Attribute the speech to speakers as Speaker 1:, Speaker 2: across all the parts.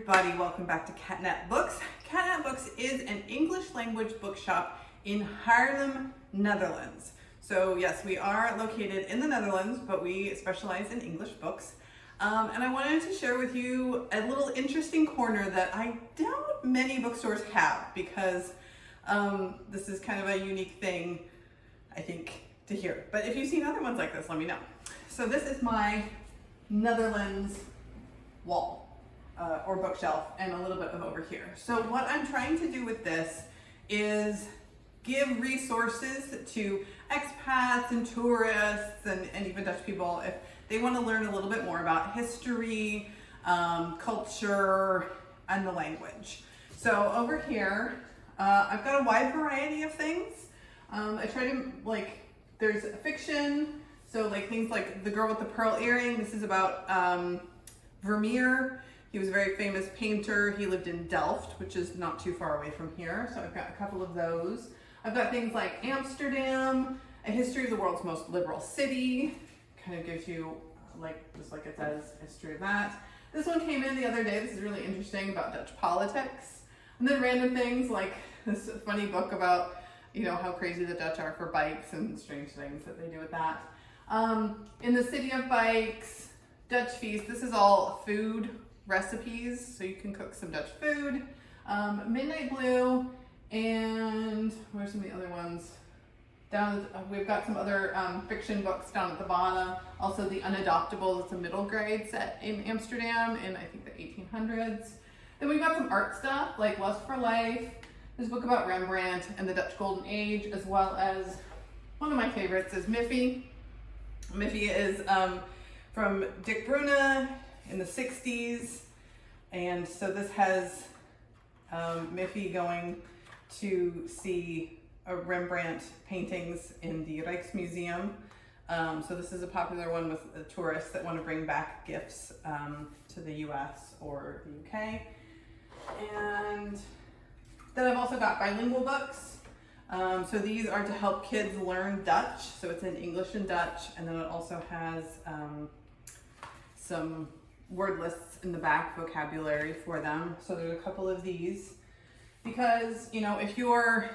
Speaker 1: everybody, welcome back to Catnap Books. Catnap Books is an English language bookshop in Haarlem, Netherlands. So yes, we are located in the Netherlands, but we specialize in English books. And I wanted to share with you a little interesting corner that I doubt many bookstores have, because this is kind of a unique thing, I think, to hear. But if you've seen other ones like this, let me know. So this is my Netherlands wall. Or bookshelf, and a little bit of over here. So what I'm trying to do with this is give resources to expats and tourists and even Dutch people if they want to learn a little bit more about history, culture, and the language. So over here, I've got a wide variety of things. I try to, there's fiction, so things like The Girl with the Pearl Earring. This is about Vermeer. He was a very famous painter. He lived in Delft, which is not too far away from here. So I've got a couple of those. I've got things like Amsterdam, A History of the World's Most Liberal City. Kind of gives you, just like it says, history of that. This one came in the other day. This is really interesting, about Dutch politics. And then random things like this funny book about, how crazy the Dutch are for bikes and strange things that they do with that. In the City of Bikes, Dutch Feast. This is all food recipes, so you can cook some Dutch food. Midnight Blue, and where's some of the other ones? We've got some other fiction books down at the bottom. Also The Unadoptables, it's a middle grade set in Amsterdam in I think the 1800s. Then we've got some art stuff like Lust for Life, this book about Rembrandt and the Dutch Golden Age, as well as one of my favorites is Miffy. Miffy is from Dick Bruna in the 60s, and so this has Miffy going to see Rembrandt paintings in the Rijksmuseum. So this is a popular one with tourists that want to bring back gifts to the US or the UK. And then I've also got bilingual books. So these are to help kids learn Dutch. So it's in English and Dutch, and then it also has some word lists in the back, vocabulary for them. So there's a couple of these because, if you're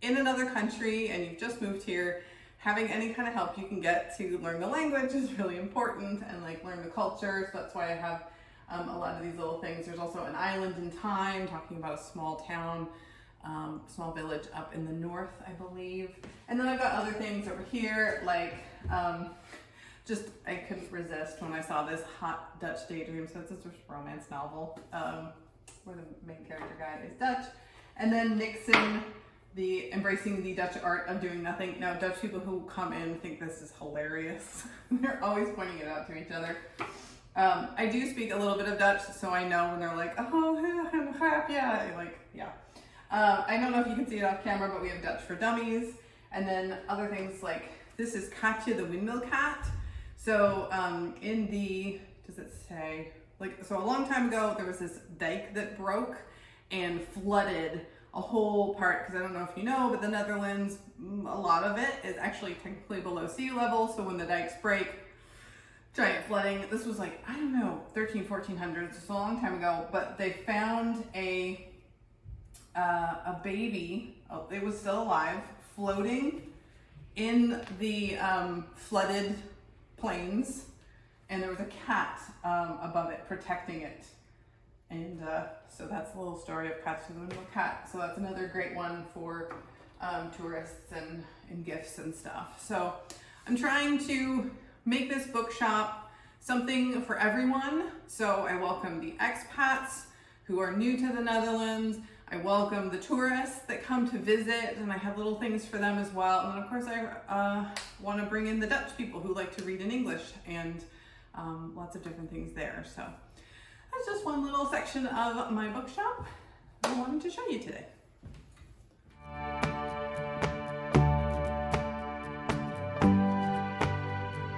Speaker 1: in another country and you've just moved here, having any kind of help you can get to learn the language is really important, and learn the culture. So that's why I have a lot of these little things. There's also An Island in Time, talking about a small town, small village up in the north, I believe. And then I've got other things over here, I couldn't resist when I saw this Hot Dutch Daydream. So it's this romance novel where the main character guy is Dutch. And then Nixon, Embracing the Dutch Art of Doing Nothing. Now, Dutch people who come in think this is hilarious. They're always pointing it out to each other. I do speak a little bit of Dutch, so I know when they're like, oh, yeah, yeah. I don't know if you can see it off camera, but we have Dutch for Dummies. And then other things like, this is Katje the Windmill Cat. So does it say, so a long time ago, there was this dike that broke and flooded a whole part, because I don't know if you know, but the Netherlands, a lot of it is actually technically below sea level. So when the dikes break, giant flooding. This was 1400s, just a long time ago, but they found a baby, it was still alive, floating in the flooded plains, and there was a cat above it protecting it. And so that's a little story of Katje the Windmill Cat. So that's another great one for tourists and gifts and stuff. So I'm trying to make this bookshop something for everyone. So I welcome the expats who are new to the Netherlands. I welcome the tourists that come to visit, and I have little things for them as well. And then of course I want to bring in the Dutch people who like to read in English, and lots of different things there. So that's just one little section of my bookshop I wanted to show you today.